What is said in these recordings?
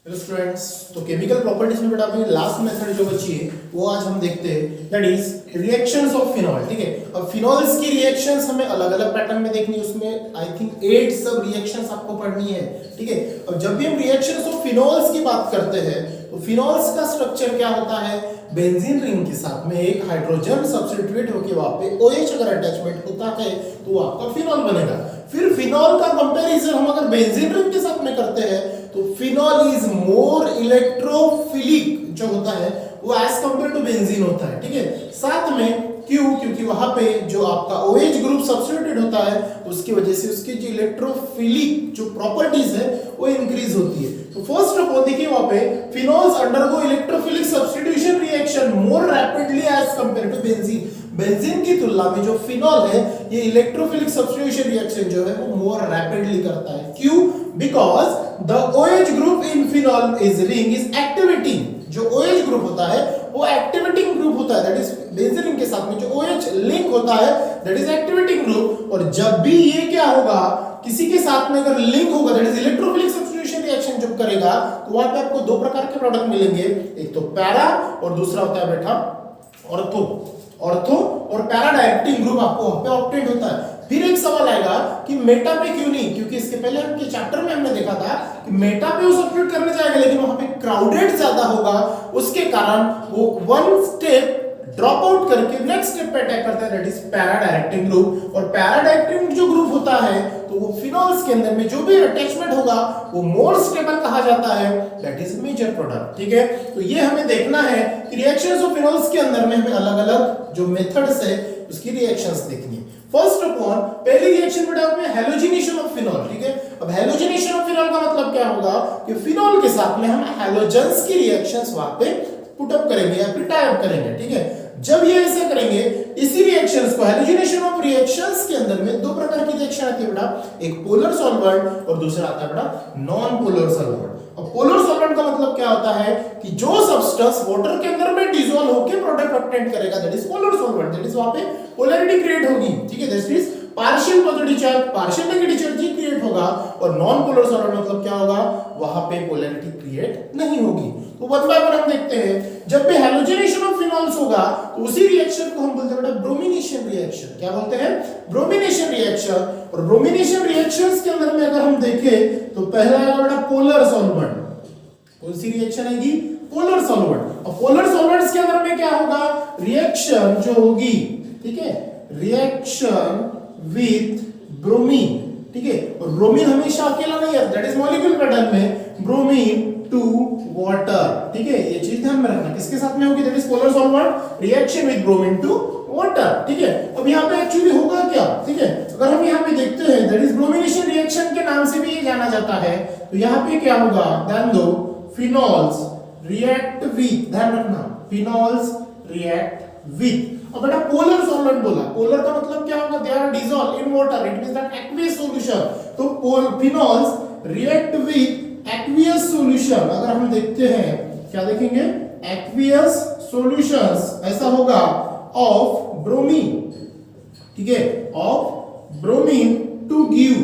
Students, तो chemical properties में बेटा अपनी लास्ट मेथड जो बची है वो आज हम देखते हैं, that is reactions of phenol. ठीक है, अब फिनॉल्स की रिएक्शंस हमें अलग अलग पैटर्न में देखनी है। उसमें आई थिंक 8 सब रिएक्शंस आपको पढ़नी है। ठीक है, अब जब भी हम रिएक्शंस ऑफ फिनॉल्स की बात करते हैं तो फिनॉल्स का स्ट्रक्चर क्या होता है, बेंजीन रिंग के साथ में एक हाइड्रोजन सब्स्टिट्यूट होकर वहां पे OH अगर अटैचमेंट होता है तो वो आपका फिनॉल बनेगा। फिर फिनॉल का कंपैरिजन हम अगर बेंजीन रिंग के साथ में करते हैं तो फिनॉल इज मोर इलेक्ट्रोफिलिक जो होता है वो एज कंपेयर टू बेंजीन होता है। ठीक है, साथ में क्यों, क्योंकि वहां पे जो आपका OH ग्रुप सब्स्टिट्यूटेड होता है उसकी वजह से उसकी जो इलेक्ट्रोफिलिक जो प्रॉपर्टीज है वो इंक्रीज होती है। तो फर्स्ट ऑफ ऑल देखिए वहां पे phenols undergo electrophilic substitution reaction more rapidly as compare to benzene. Benzene की तुलना में जो फिनॉल है ये इलेक्ट्रोफिलिक सब्स्टिट्यूशन रिएक्शन जो है वो मोर रैपिडली करता है। क्यों? Because the OH group in phenol is ring is activating. जो OH ग्रुप होता है वो एक्टिवेटिंग ग्रुप होता है, दैट इज बेंजीन रिंग के साथ में जो OH लिंक होता है दैट इज एक्टिवेटिंग ग्रुप। और जब भी ये क्या होगा, किसी के साथ में अगर लिंक होगा that is electrophilic substitution reaction जब करेगा तो वहां पे आपको दो प्रकार के प्रोडक्ट मिलेंगे, एक तो पैरा और दूसरा होता है बेटा ऑर्थो। ऑर्थो और पैरा डायरेक्टिंग ग्रुप आपको वहां पे ऑब्टेन होता है। फिर एक सवाल आएगा कि मेटा पे क्यों नहीं, क्योंकि इसके पहले के चैप्टर में हमने देखा था कि मेटा पे वो सब्स्टिट्यूट करने जाएगा लेकिन वहां पे क्राउडेड ज्यादा होगा, उसके कारण वो वन स्टेप ड्रॉप आउट करके नेक्स्ट स्टेप पे अटैक करता है, that is para directing group. और पैरा डायरेक्टिंग जो ग्रुप होता है तो वो फिनॉल्स के अंदर में जो भी अटैचमेंट होगा वो मोर स्टेबल कहा जाता है, दैट इज मेजर प्रोडक्ट। ठीक है, तो ये हमें देखना है कि रिएक्शंस ऑफ फिनॉल्स के अंदर में हमें अलग-अलग जो मेथड्स है उसकी रिएक्शंस देखनी है। फर्स्ट ऑफ ऑल पहली रिएक्शन बेटा में हैलोजिनेशन ऑफ फिनॉल। ठीक है, अब हैलोजिनेशन ऑफ फिनॉल का मतलब क्या होगा कि फिनॉल के साथ में हम हैलोजेंस की रिएक्शंस वहां पे पुट अप करेंगे या फिर टाई अप करेंगे। ठीक है, जब ये ऐसे करेंगे इसी रिएक्शंस को हैलोजिनेशन ऑफ रिएक्शंस के अंदर में दो प्रकार की रिएक्शन आती है बेटा, एक पोलर सॉल्वेंट और दूसरा आता है बेटा नॉन पोलर सॉल्वेंट। अब पोलर सॉल्वेंट का मतलब क्या होता है कि जो सब्सटेंस वाटर के अंदर में डिसॉल्व होकर प्रोडक्ट ऑब्टेन करेगा that is polar solvent, that is वहां पे पोलैरिटी क्रिएट होगी। ठीक है, that is partial positive charge partial negative charge create होगा। और नॉन पोलर सॉल्वेंट मतलब क्या होगा, वहां पे पोलैरिटी क्रिएट नहीं होगी। तो वन बाय वन हम देखते हैं। जब भी हैलोजिनेशन ऑफ फिनॉल्स होगा तो उसी रिएक्शन को हम बोलते हैं बेटा ब्रोमिनेशन रिएक्शन। क्या बोलते हैं? Bromination reaction. और ब्रोमिनेशन रिएक्शंस के अंदर में अगर हम देखें तो पहला आएगा बेटा पोलर सॉल्वेंट। कौन सी रिएक्शन आएगी? Polar solvent. और पोलर सॉल्वेंट्स के अंदर में क्या होगा, रिएक्शन जो होगी, ठीक है, रिएक्शन विथ ब्रोमीन। ठीक है, और ब्रोमीन हमेशा अकेला नहीं है, दैट इज मॉलिक्यूल पैटर्न में ब्रोमीन टू वाटर। ठीक है, ये चीज ध्यान में रखना, किसके साथ में होगी, that is polar solvent reaction with bromine to water. ठीक है, अब यहां पे एक्चुअली होगा क्या, ठीक है, अगर हम यहां पे देखते हैं दैट इज ब्रोमिनेशन रिएक्शन के नाम से भी ये जाना जाता है। तो यहां पे क्या होगा, ध्यान दो, फिनॉल्स रिएक्ट विथ, ध्यान रखना, फिनॉल्स रिएक्ट विथ। अब बेटा पोलर सॉल्वेंट बोला, पोलर का मतलब क्या होगा, they are dissolve in water, it means that aqueous solution. तो phenols react with aqueous solution. अगर हम देखते हैं क्या देखेंगे, एक्वियस सॉल्यूशंस ऐसा होगा ऑफ ब्रोमीन। ठीक है, of bromine to give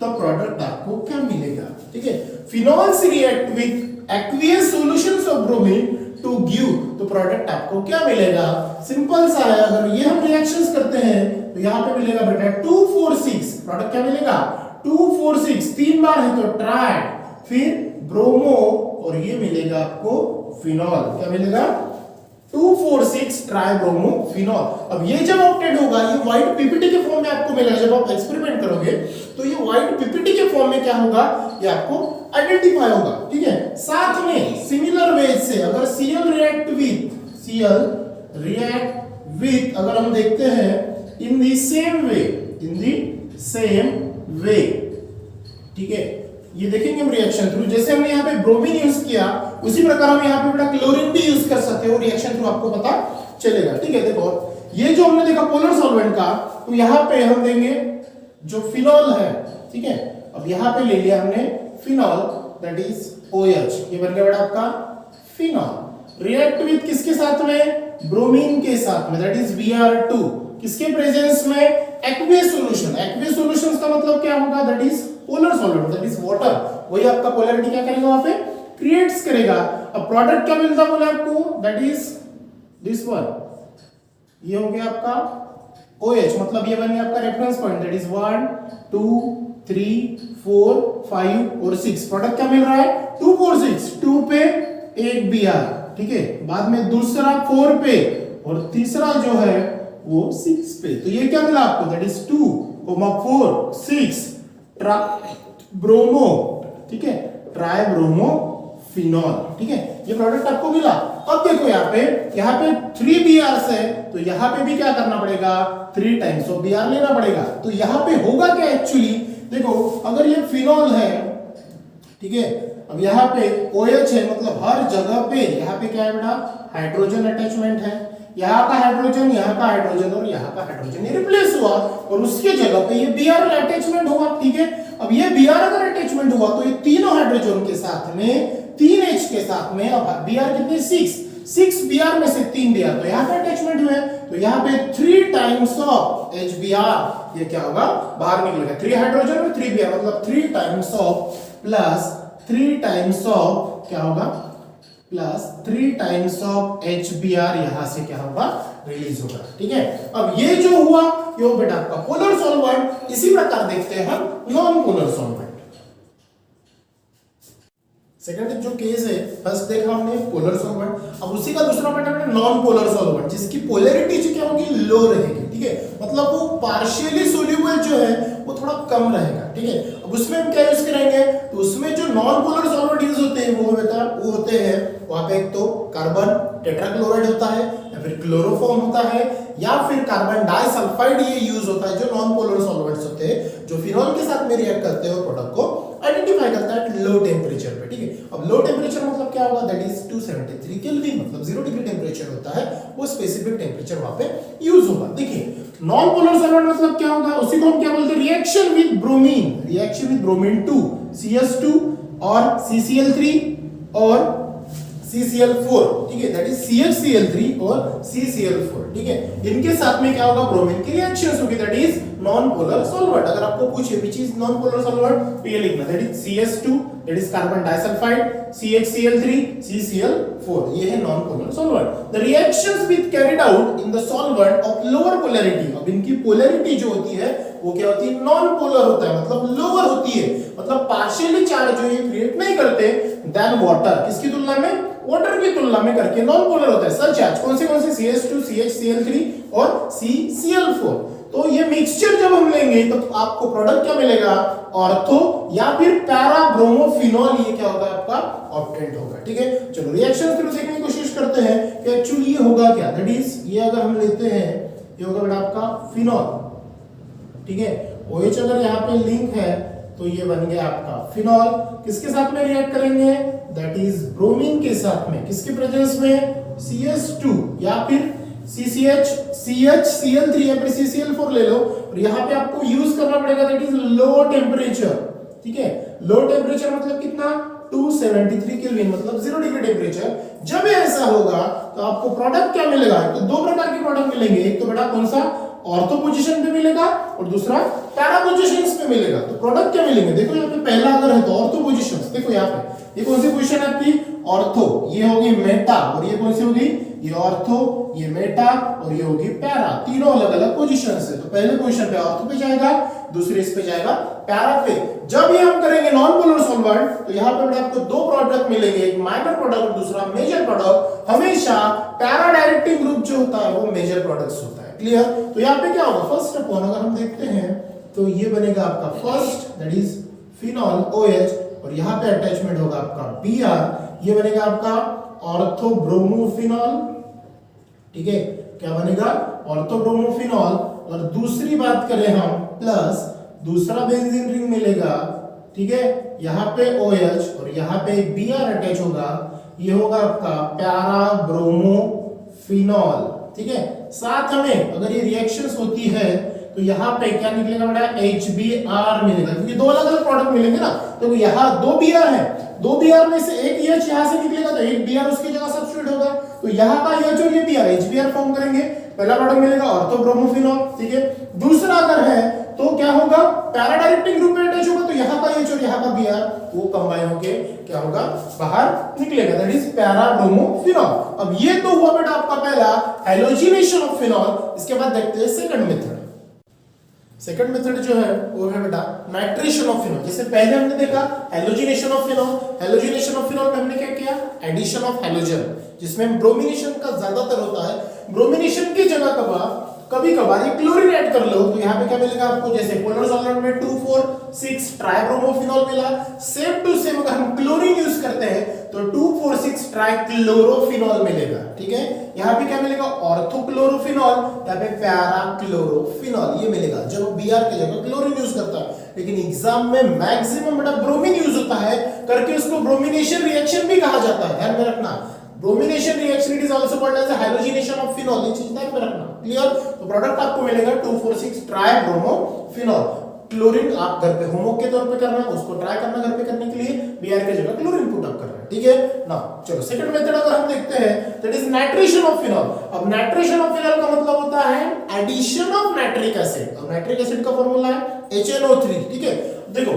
the product आपको क्या मिलेगा। ठीक है, phenols react with aqueous solutions of bromine to give the product आपको क्या मिलेगा, सिंपल सा है। अगर ये हम रिएक्शंस करते हैं तो यहां पे मिलेगा बेटा 2,4,6, प्रोडक्ट क्या मिलेगा 2,4,6, 3 बार है तो ट्राइड, फिर ब्रोमो और ये मिलेगा आपको फिनॉल। क्या मिलेगा 2,4,6 ट्राई ब्रोमो फिनॉल। अब ये जब ऑब्टेन होगा ये व्हाइट पीपीटी के फॉर्म में आपको मिलेगा। जब आप एक्सपेरिमेंट करोगे तो ये व्हाइट पीपीटी के फॉर्म में क्या होगा, ये आपको आइडेंटिफाई होगा। ठीक है, साथ में सिमिलर वे से अगर Cl रिएक्ट विथ अगर हम देखते हैं इन दी सेम वे, ठीक है, ये देखेंगे हम रिएक्शन थ्रू, जैसे हमने यहाँ पे ब्रोमीन यूज किया उसी प्रकार हम यहाँ पे बेटा क्लोरीन भी यूज कर सकते हैं, वो रिएक्शन थ्रू आपको पता चलेगा। ठीक है, देखो ये जो हमने देखा पोलर सॉल्वेंट का, तो यहाँ पे हम देंगे जो फिनॉल है। ठीक है, अब यहाँ पे ले लिया हमने फिनॉल दैट इज OH, ये बन गया बेटा आपका फिनॉल। रिएक्ट विथ किसके साथ में, ब्रोमीन के साथ में, दैट इज Br2, किसके प्रेजेंस में, एक्वियस सॉल्यूशन। एक्वियस सॉल्यूशंस का मतलब क्या होगा, that is polar solvent, that is water. वही आपका पोलैरिटी क्या करेगा वहां पे क्रिएट्स करेगा। अब प्रोडक्ट क्या मिलता बोले आपको, दैट इज दिस वन, ये हो गया आपका OH, मतलब ये बन गया आपका रेफरेंस पॉइंट, दैट इज 1 2 3 4 5 और 6। प्रोडक्ट क्या मिल रहा है 2 4 6, 2 पे एक Br, ठीक है, बाद में दूसरा 4 पे और तीसरा जो है वो 6 पे। तो ये क्या मिला आपको, दैट इज 2 4 6 ब्रोमो, ठीक है, ट्राई ब्रोमो फिनॉल, ठीक है, ये प्रोडक्ट आपको मिला। अब देखो यहाँ पे 3 Br है, तो यहाँ पे भी क्या करना पड़ेगा, 3 टाइम्स ऑफ Br लेना पड़ेगा। तो यहाँ पे होगा क्या एक्चुअली, देखो अगर ये फिनॉल है, ठीक है, अब यहाँ पे OH है, मतलब हर जगह पे यहाँ पे क्या है बेटा, हाइड्रोजन अटैचमेंट है, यहाँ का हाइड्रोजन, यहाँ का हाइड्रोजन और यहाँ का हाइड्रोजन ये रिप्लेस हुआ और उसके जगह पे ये Br अटैचमेंट हुआ, ठीक है। अब ये Br अगर अटैचमेंट हुआ तो ये तीनों हाइड्रोजन के साथ में 3H के साथ में, अब Br कितने 6 Br में से 3 Br, तो यहाँ पे अटैचमेंट हुए, तो यहाँ पे 3 टाइम्स ऑफ HBr, ये क्या होगा बाहर निकलेगा, 3 हाइड्रोजन और 3 Br, मतलब 3 times of plus 3 times of क्या होगा, प्लस 3 टाइम्स ऑफ HBr यहां से क्या होगा रिलीज होगा, ठीक है। अब ये जो हुआ ये हो बेटा आपका पोलर सॉल्वेंट। इसी प्रकार देखते हैं हम नॉन पोलर सॉल्वेंट। सेकंड जो केस है, फर्स्ट देखा हमने पोलर सॉल्वेंट, अब उसी का दूसरा पैटर्न है नॉन पोलर सॉल्वेंट, जिसकी पोलैरिटी जो क्या होगी लो रहेगी, ठीक है, मतलब वो पार्शियली सोल्यूबल जो है वो थोड़ा कम रहेगा, ठीक है। अब उसमें हम क्या यूज करेंगे, तो उसमें जो नॉन पोलर सॉल्वेंट यूज होते हैं वो होते हैं वहां पे एक तो कार्बन टेट्राक्लोराइड होता है, या फिर क्लोरोफॉर्म होता है, या फिर कार्बन डाइसल्फाइड ये यूज होता है, जो नॉन पोलर सॉल्वेंट्स होते हैं जो फिनॉल के साथ में रिएक्ट करते हैं और प्रोडक्ट को आइडेंटिफाई करता है लो टेम्परेचर पे, ठीक है। अब लो टेम्परेचर मतलब क्या होगा, दैट इज 273 केल्विन, मतलब 0 डिग्री टेम्परेचर होता है, वो स्पेसिफिक टेम्परेचर वहां पे यूज होगा। देखिए नॉन पोलर सॉल्वेंट मतलब क्या होगा, उसी को हम क्या बोलते हैं, रिएक्शन विद ब्रोमीन 2 CS2 और CCl3 और CCl4, ठीक है, दैट इज CHCl3 और CCl4, ठीक है, इनके साथ में क्या होगा, ब्रोमीन की रिएक्शंस होगी, that is non polar solvent. अगर आपको पूछे which is non polar solvent, तो ये लिखना, that is CS2, that is carbon disulphide, CHCl3, CCl4, ये है non polar solvent. The reactions with carried out in the solvent of lower polarity, अब इनकी पोलैरिटी जो होती है वो क्या होती है, नॉन पोलर होता है, मतलब लोअर होती है, मतलब पार्शियली चार्ज जो ये क्रिएट नहीं करते देन वाटर, किसकी तुलना में, वाटर की तुलना में करके नॉन पोलर होता है। सच चार्ज कौन से CS2, CHCl3 और CCl4। तो ये मिक्सचर जब हम लेंगे तो आपको प्रोडक्ट क्या मिलेगा, ऑर्थो या फिर पैरा ब्रोमोफिनॉल, ये क्या होगा आपका ऑब्टेंट होगा, ठीक है। चलो रिएक्शन थ्रू देखने की कोशिश करते हैं कि एक्चुअली ये होगा क्या, दैट इज ये अगर हम लेते हैं ये होगा बेटा आपका फिनॉल, ठीक है, OH अगर यहाँ पे लिंक है तो ये बन गया आपका फिनॉल, किसके साथ में रिएक्ट करेंगे, दैट इज ब्रोमीन के साथ में, किसके प्रेजेंस में, CS2 या फिर CHCl3 या फिर CCl4 ले लो, और यहाँ पे आपको यूज करना पड़ेगा दैट इज लो टेम्परेचर, ठीक है, लो टेम्परेचर मतलब कितना, 273 केल्विन, मतलब 0 डिग्री टेम्परेचर। जब ऐसा होगा तो आपको प्रोडक्ट क्या मिलेगा, तो दो प्रकार के प्रोडक्ट मिलेंगे, एक तो बेटा कौन सा, ऑर्थो पोजीशन पे मिलेगा और दूसरा पैरा पोजीशंस पे मिलेगा। तो प्रोडक्ट क्या मिलेंगे, देखो यहाँ पे पहला अगर है तो ऑर्थो पोजीशंस, देखो यहाँ पे ये कौन सी पोजीशन है आपकी, ऑर्थो, ये होगी मेटा, और ये कौन सी होगी, ये ऑर्थो, ये मेटा और ये होगी पैरा, तीनों अलग अलग पोजीशंस है। तो पहले पोजीशन पे ऑर्थो पे जाएगा, दूसरे इस पे जाएगा पैरा पे। जब ये हम करेंगे नॉन पोलर सॉल्वेंट तो यहाँ पे आपको दो प्रोडक्ट मिलेंगे, एक माइनर प्रोडक्ट और दूसरा मेजर प्रोडक्ट। हमेशा पैरा डायरेक्टिंग ग्रुप जो होता है वो मेजर प्रोडक्ट्स होता है, क्लियर। तो यहाँ पे क्या होगा, फर्स्ट अपॉन अगर हम देखते हैं तो ये बनेगा आपका first, that is phenol OH, और यहाँ पे अटैचमेंट होगा आपका Br, ये बनेगा आपका ऑर्थो ब्रोमोफिनॉल, ठीक है, क्या बनेगा, ऑर्थो ब्रोमोफिनॉल। और दूसरी बात करें हम, प्लस दूसरा बेंजीन रिंग मिलेगा, ठीक है, यहाँ पे OH और यहाँ पे Br अटैच होगा, ये होगा आपका पैरा ब्रोमोफिनॉल, ठीक है। साथ में अगर ये रिएक्शंस होती है तो यहाँ पे क्या निकलेगा बेटा, HBr मिलेगा, क्योंकि दो अलग अलग प्रोडक्ट मिलेंगे ना। तो यहाँ दो Br है, दो Br में से एक H यहाँ से निकलेगा तो एक Br उसकी जगह सब्स्टिट्यूट होगा, तो यहाँ का H और ये Br HBr फॉर्म करेंगे, पहला प्रोडक्ट मिलेगा ऑर्थो ब्रोमोफिनॉल, ठीक है। दूसरा अगर है तो क्या होगा, पैरा डायरेक्टिंग ग्रुप में अटैच होगा, तो यहाँ का H और यहाँ का Br वो कंबाइन होके क्या होगा, बाहर निकलेगा, दैट इज पैरा ब्रोमोफिनॉल। अब ये तो हुआ बेटा आपका पहला हैलोजिनेशन ऑफ फिनॉल। इसके बाद देखते हैं सेकंड मेथड। सेकंड मेथड जो है वो है बेटा नाइट्रेशन ऑफ फिनॉल। जैसे पहले हमने देखा halogenation of phenol, halogenation of phenol में हमने क्या किया, एडिशन ऑफ हैलोजन, जिसमें ब्रोमिनेशन का ज्यादातर होता है। ब्रोमिनेशन की जगह कभी कभार ये क्लोरीन ऐड कर लो, तो यहाँ पे क्या मिलेगा आपको, जैसे पोलर सॉल्वेंट में 2,4,6 ट्राइब्रोमोफिनॉल मिला, सेम टू सेम अगर हम क्लोरीन यूज करते हैं तो 2,4,6 ट्राइक्लोरोफिनॉल मिलेगा। ठीक है, यहाँ पे क्या मिलेगा, ऑर्थोक्लोरोफिनॉल, यहाँ पे पैराक्लोरोफिनॉल ये मिलेगा जब Br की जगह क्लोरीन यूज करता है। लेकिन एग्जाम में मैक्सिमम बेटा ब्रोमीन यूज होता है, करके उसको ब्रोमिनेशन रिएक्शन भी कहा जाता है, ध्यान में रखना। Bromination reaction it is also called as halogenation of phenol, ये चीज ध्यान में रखना, क्लियर। तो प्रोडक्ट आपको मिलेगा 2,4,6 ट्राइब्रोमोफिनॉल। क्लोरीन आप घर पे होमवर्क के तौर पे करना, उसको ट्राई करना घर पे करने के लिए, Br की जगह क्लोरीन पुट अप करना है, ठीक है ना। चलो सेकंड मेथड अगर हम देखते हैं, that is nitration of phenol. अब नाइट्रेशन ऑफ फिनॉल का मतलब होता है एडिशन ऑफ नाइट्रिक एसिड। अब नाइट्रिक एसिड का फार्मूला है HNO3, ठीक है। देखो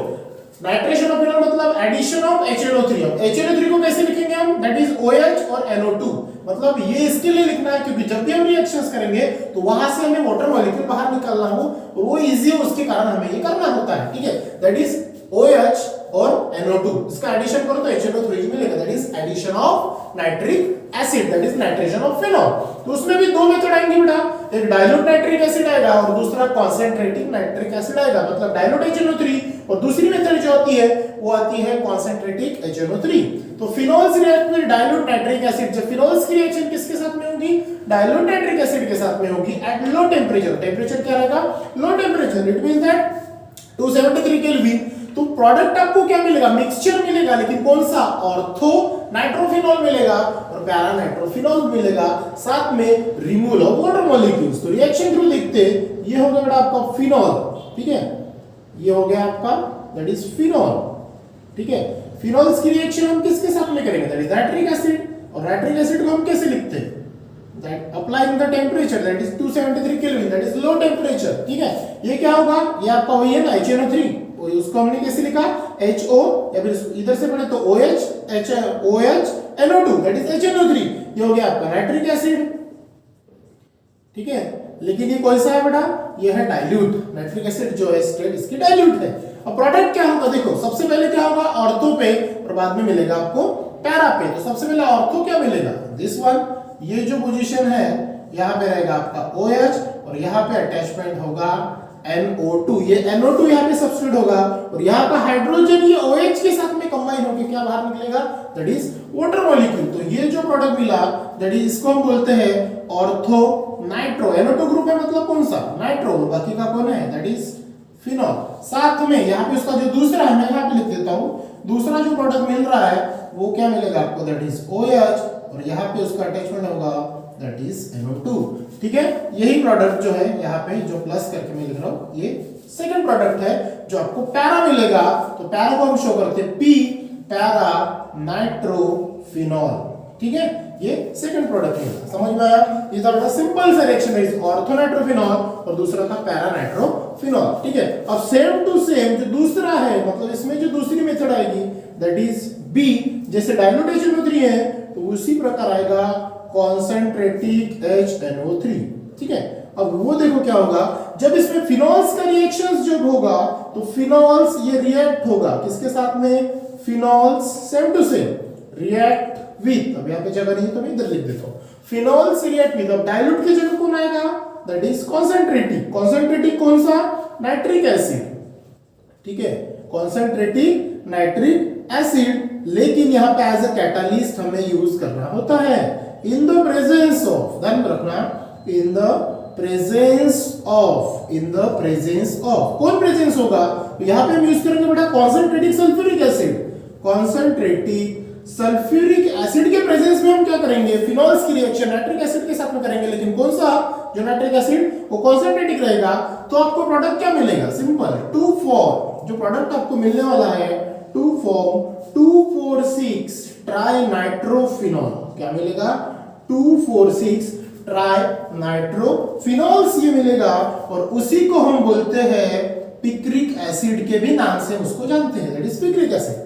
नाइट्रेशन ऑफ फिनॉल मतलब एडिशन ऑफ HNO3। अब HNO3 को कैसे लिखेंगे हम, दैट इज OH और NO2। मतलब ये इसके लिए लिखना है क्योंकि जब भी हम रिएक्शंस करेंगे तो वहां से हमें वाटर मॉलिक्यूल बाहर निकालना हो, वो इजी हो, उसके कारण हमें ये करना होता है, ठीक है। दैट इज OH और NO2, इसका एडिशन करो तो HNO3 मिलेगा, that is addition of nitric acid, that is nitration of phenol. तो उसमें भी दो मेथड आएंगे बेटा, एक डाइल्यूट नाइट्रिक एसिड आएगा और दूसरा कॉन्सेंट्रेटिंग नाइट्रिक एसिड आएगा, मतलब डाइल्यूट HNO3, और दूसरी मेथड जो आती है वो आती है कॉन्सेंट्रेटिक HNO3। तो phenols react with dilute nitric acid. जब फिनॉल्स की रिएक्शन किसके साथ में होगी, डाइल्यूट नाइट्रिक एसिड के साथ में होगी एट लो टेंपरेचर। टेंपरेचर क्या रहेगा, लो temperature, it means that 273 kelvin. तो प्रोडक्ट आपको क्या मिलेगा, मिक्सचर मिलेगा, लेकिन कौन सा, ऑर्थो नाइट्रोफिनॉल मिलेगा और पैरा नाइट्रोफिनॉल मिलेगा, साथ में रिमूवल ऑफ वाटर मॉलिक्यूल्स। तो रिएक्शन थ्रू देखते हैं, ये हो गया बेटा आपका फिनॉल, ठीक है, ये हो गया आपका दैट इज फिनॉल, ठीक है। फिनॉल्स की रिएक्शन हम किसके साथ में करेंगे, दैट इज नाइट्रिक एसिड। और नाइट्रिक एसिड को हम कैसे लिखते हैं, that applying the temperature that is 273 kelvin, that is low temperature, ठीक है। ये क्या होगा, ये आपका वही है ना HNO3, उसको हमने कैसे लिखा HO, या फिर इधर से पढ़े तो OH NO2 that is HNO3। ये हो गया आपका नाइट्रिक एसिड, ठीक है। लेकिन ये कौन सा है बेटा, ये है डाइल्यूट। नाइट्रिक एसिड जो है स्टेट इसकी डाइल्यूट है। अब प्रोडक्ट क्या होगा, देखो सबसे पहले क्या होगा, ऑर्थो पे, और बाद में मिलेगा आपको पैरा पे। तो सबसे पहले ऑर्थो क्या मिलेगा, दिस वन, ये जो पोजीशन है यहाँ पे रहेगा आपका OH और यहाँ पे अटैचमेंट होगा NO2। ये NO2 यहाँ पे सब्स्टिट्यूट होगा और यहाँ का हाइड्रोजन ये OH के साथ में कंबाइन होकर क्या बाहर निकलेगा, दैट इज वाटर मॉलिक्यूल। तो ये जो प्रोडक्ट मिला दैट इज, इसको हम बोलते हैं ऑर्थो नाइट्रो। NO2 ग्रुप है मतलब कौन सा, नाइट्रो, बाकी का कौन है, दैट इज फिनॉल। साथ में यहाँ पे उसका जो दूसरा है, मैं यहाँ पे लिख देता हूँ, दूसरा जो प्रोडक्ट मिल रहा है वो क्या मिलेगा आपको, दैट इज OH और यहाँ पे उसका अटैचमेंट होगा दैट इज NO2, ठीक है। यही प्रोडक्ट जो है यहाँ पे जो प्लस करके मैं लिख रहा हूँ, ये सेकंड प्रोडक्ट है जो आपको पैरा मिलेगा। तो पैरा को हम शो करते हैं P, पैरा नाइट्रोफिनॉल, ठीक है। ये सेकंड प्रोडक्ट है, समझ में आया। ये था बड़ा सिंपल सा रिएक्शन है, ऑर्थो नाइट्रोफिनॉल और दूसरा था पैरा नाइट्रोफिनॉल, ठीक है। अब सेम टू सेम जो दूसरा है, मतलब इसमें जो दूसरी मेथड आएगी दैट इज B, जैसे डाइल्यूट HNO3 है तो उसी प्रकार आएगा कॉन्सेंट्रेटिक HNO3, ठीक है। अब वो देखो क्या होगा, जब इसमें फिनॉल्स का रिएक्शंस जब होगा तो फिनॉल्स ये रिएक्ट होगा किसके साथ में, phenols same to same react with, अब यहाँ पे जगह नहीं तो मैं इधर लिख देता हूँ, फिनॉल्स रिएक्ट विद। अब डाइल्यूट की जगह कौन आएगा, दैट इज कॉन्सेंट्रेटिक। कॉन्सेंट्रेटिक कौन सा, नाइट्रिक एसिड, ठीक है, कॉन्सेंट्रेटिक नाइट्रिक एसिड। लेकिन यहाँ पे एज अ कैटालिस्ट हमें यूज करना होता है इन द प्रेजेंस ऑफ, ध्यान रखना, in the presence of, in the presence of, कौन प्रेजेंस होगा, यहाँ पे हम यूज करेंगे बेटा कॉन्सेंट्रेटिक सल्फ्यूरिक एसिड। कॉन्सेंट्रेटिक सल्फ्यूरिक एसिड के प्रेजेंस में हम क्या करेंगे, फिनॉल्स की रिएक्शन नाइट्रिक एसिड के साथ में करेंगे, लेकिन कौन सा, जो नाइट्रिक एसिड वो कॉन्सेंट्रेटिक रहेगा। तो आपको प्रोडक्ट क्या मिलेगा, सिंपल 2,4, जो प्रोडक्ट आपको मिलने वाला है 2,4,6 ट्राई नाइट्रोफिनॉल, क्या मिलेगा 2,4,6 ट्राई नाइट्रोफिनॉल्स ये मिलेगा और उसी को हम बोलते हैं पिक्रिक एसिड के भी नाम से उसको जानते हैं, दैट इज पिक्रिक एसिड।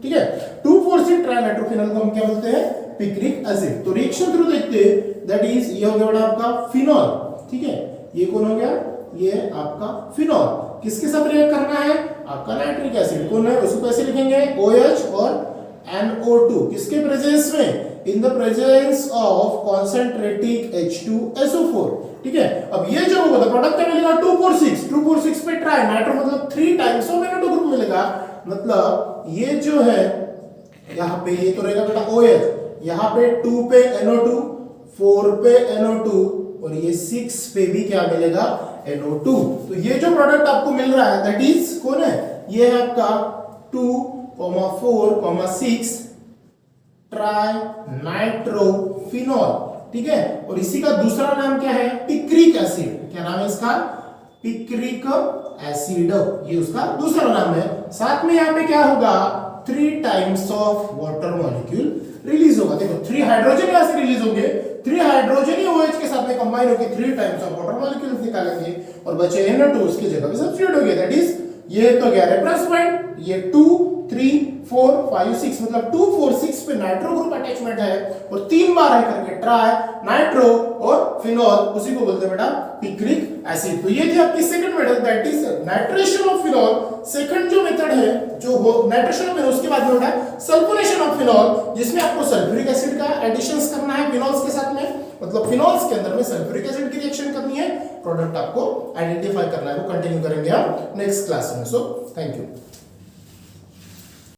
ठीक है, 2,4,6 ट्राई नाइट्रोफिनॉल को हम क्या बोलते हैं, पिक्रिक एसिड। तो रिएक्शन थ्रू देखते हैं, दैट इज ये हो गया बेटा आपका फिनॉल। ठीक है, ये कौन हो गया, ये आपका फिनॉल। किसके साथ रिएक्ट करना है, आपका नाइट्रिक एसिड। कौन है, उसको कैसे लिखेंगे, OH और NO2 किसके प्रेजेंस में, in the presence of कॉन्सेंट्रेटिक H2SO4। ठीक है, अब ये जो होगा प्रोडक्ट क्या मिलेगा, 2,4,6 पे ट्राई नाइट्रो मतलब 3 टाइम्स ऑफ NO2 ग्रुप मिलेगा। मतलब ये जो है यहाँ पे ये तो रहेगा बेटा OH, यहाँ पे 2 पे NO2, 4 पे NO2 और ये 6 पे भी क्या मिलेगा, NO2। तो ये जो प्रोडक्ट आपको मिल रहा है दैट इज कौन है, ये है आपका 2,4,6 ट्राई नाइट्रोफिनॉल। ठीक है, और इसी का दूसरा नाम क्या है, पिक्रिक एसिड। क्या नाम है इसका, पिक्रिक एसिड, ये उसका दूसरा नाम है। साथ में यहाँ पे क्या होगा, 3 times of water molecule release होगा। देखो 3 हाइड्रोजन यहां से रिलीज होंगे, 3 हाइड्रोजन ही OH के साथ में कंबाइन होकर 3 टाइम्स ऑफ वाटर मॉलिक्यूल्स निकालेंगे और बचे NO2 उसकी जगह पे सब्स्टिट्यूट हो गया। दैट इज ये तो गया रेफरेंस पॉइंट, ये 2, 3, 4, 5, 6 मतलब 2, 4, 6 पे नाइट्रो ग्रुप अटैचमेंट है और 3 बार है करके ट्राई नाइट्रो और फिनॉल, उसी को बोलते हैं बेटा पिक्रिक एसिड। तो ये थी आपकी second method, that is nitration of phenol. Second जो मेथड है जो नाइट्रेशन ऑफ फिनॉल, उसके बाद में होता है सल्फोनेशन ऑफ फिनॉल, जिसमें आपको सल्फ्यूरिक एसिड का एडिशंस करना है फिनॉल्स के साथ में, मतलब फिनॉल्स के अंदर में सल्फ्यूरिक एसिड की रिएक्शन करनी है, प्रोडक्ट आपको आइडेंटिफाई करना है। वो कंटिन्यू करेंगे हम नेक्स्ट क्लास में। So thank you.